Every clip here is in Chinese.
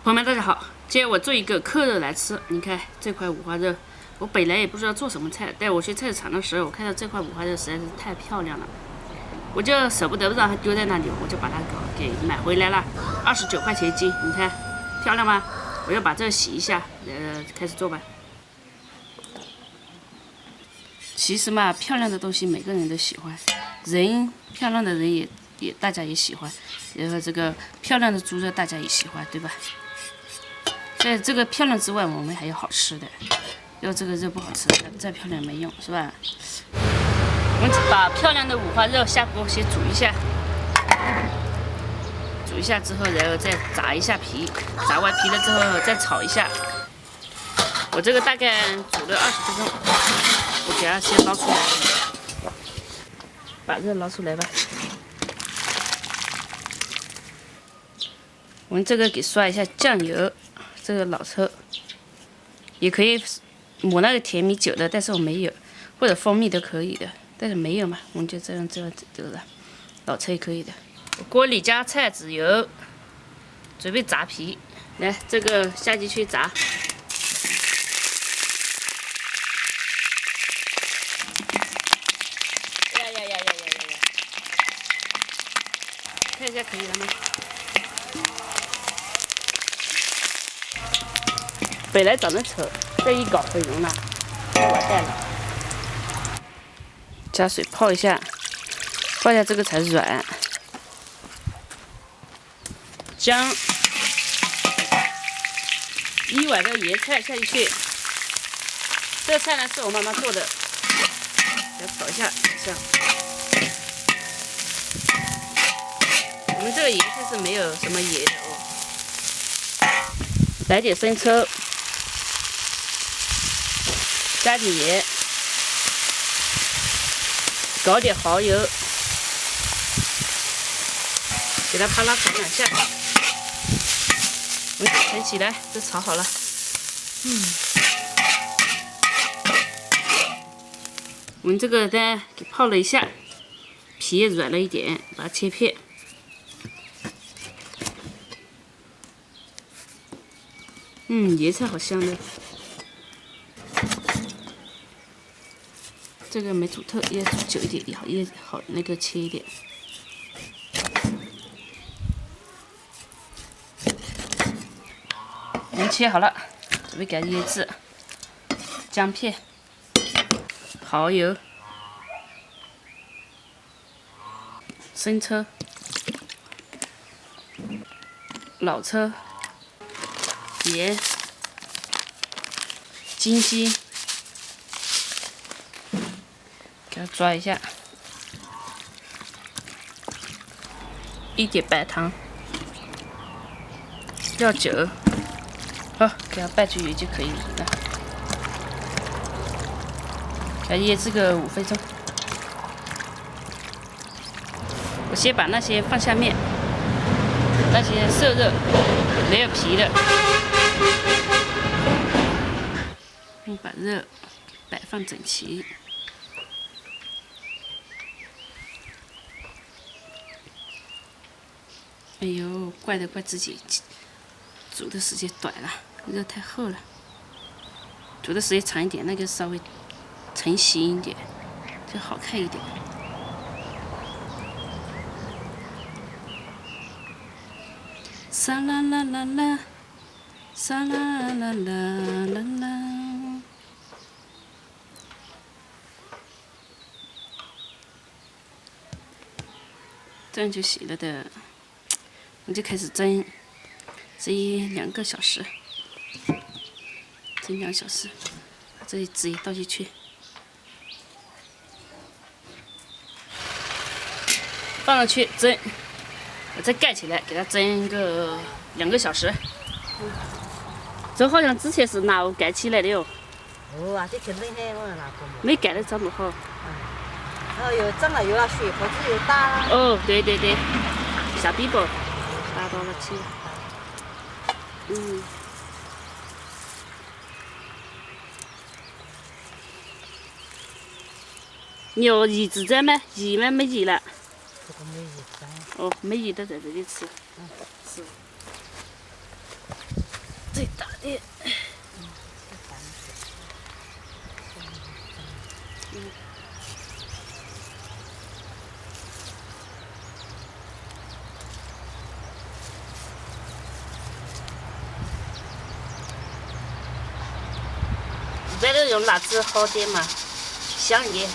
朋友们，大家好！今天我做一个扣肉来吃。你看这块五花肉，我本来也不知道做什么菜，带我去菜市场的时候，我看到这块五花肉实在是太漂亮了，我就舍不得让它丢在那里，我就把它给买回来了，29块钱一斤。你看漂亮吗？我要把这个洗一下，开始做吧。其实嘛，漂亮的东西每个人都喜欢，漂亮的人也大家也喜欢，然后这个漂亮的猪肉大家也喜欢，对吧？在这个漂亮之外，我们还有好吃的。要这个肉不好吃，再漂亮没用，是吧？我们把漂亮的五花肉下锅先煮一下，煮一下之后，然后再炸一下皮，炸完皮了之后再炒一下。我这个大概煮了20分钟，我给它先捞出来，把肉捞出来吧。我们这个给刷一下酱油。这个老抽也可以抹那个甜米酒的，但是我没有，或者蜂蜜都可以的，但是没有嘛，我们就这样走了。老抽也可以的。锅里加菜籽油，准备炸皮，来这个下进去炸。呀！看一下可以了吗？本来长得丑，这一搞毁容了，完蛋了。加水泡一下，这个才软。姜，1碗的盐菜下进去。这个菜呢是我妈妈做的，给它炒一下，这样。我们这个盐菜是没有什么盐的哦。来点生抽。加点盐，搞点蚝油，给它啪啦炒2下，我们盛起来，这炒好了。我们这个呢给泡了一下，皮也软了一点，把它切片。椰菜好香的。这个没煮透，要煮久一点也好那个切一点。我们切好了，准备给它腌制。姜片、蚝油、生抽、老抽、盐、金鸡。给它抓一下，一点白糖，料酒，好，给它拌均匀就可以了。给它腌制个5分钟。我先把那些放下面，那些瘦肉没有皮的，把肉摆放整齐。哎呦，怪自己煮的时间短了，肉太厚了。煮的时间长一点，那个稍微成型一点，就好看一点。沙啦啦啦啦，沙啦啦啦啦啦。这样就行了的。我就开始蒸2个小时，蒸2小时，把这些汁也倒进去，放上去蒸，我再盖起来，给它蒸个2个小时。这好像之前是拿我盖起来的哟。哦啊，这挺厉害，我拿过。没盖得这么好。然后又蒸了又要水，盒子又大了。哦，对，小壁包。大到了去，你有椅子在吗？椅吗？没椅了。这个没椅子。哦，没椅的在这里吃。是。最大的。这里用辣子好点嘛，香一点。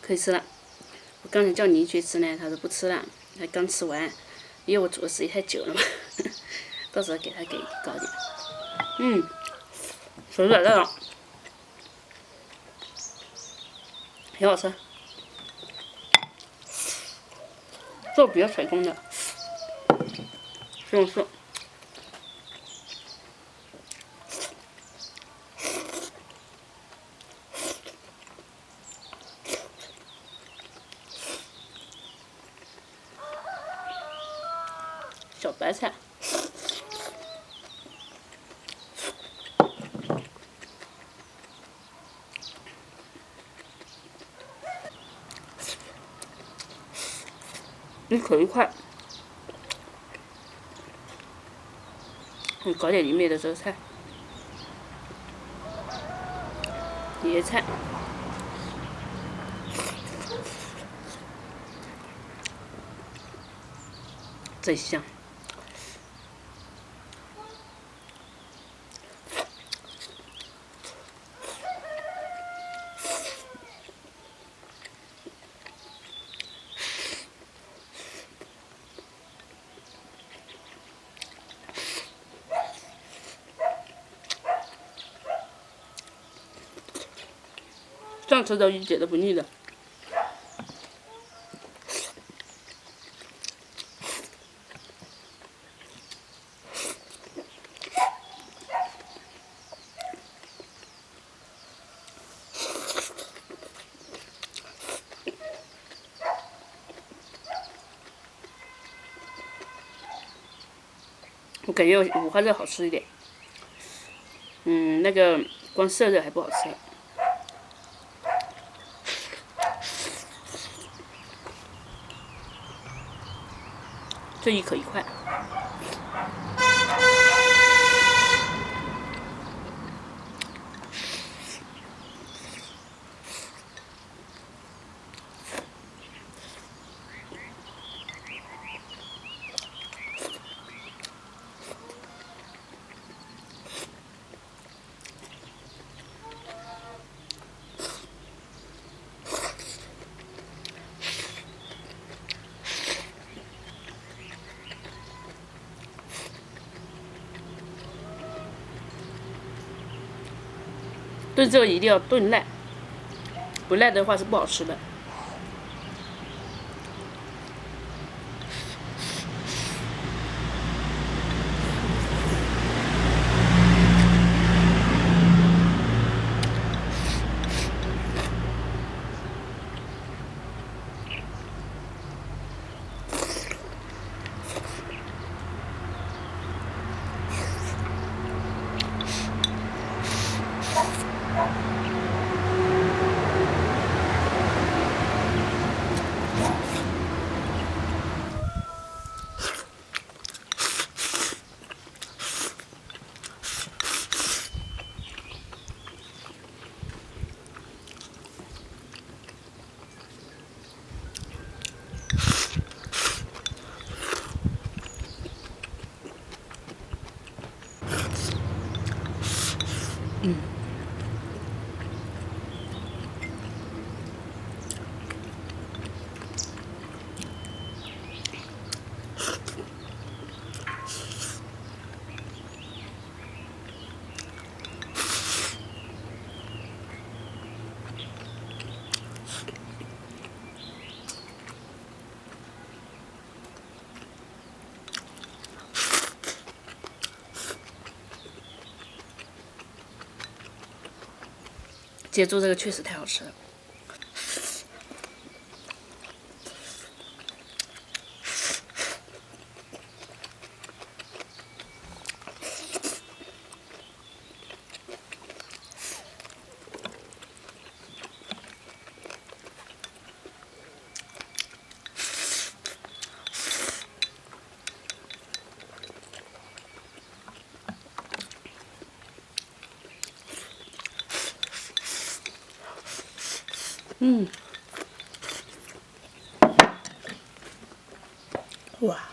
可以吃了。我刚才叫你去吃呢，他说不吃了，他刚吃完，因为我做的时间太久了嘛，到时候给他搞点。手软了，挺好吃。做比较成功的，是不是？小白菜。一口一块。搞点里面的这个菜，椰菜，真香。这样吃都一点都不腻的。我感觉五花肉好吃一点。那个光色肉还不好吃。这一口一块。炖这个一定要炖烂，不烂的话是不好吃的。今天做这个确实太好吃了。嗯，哇。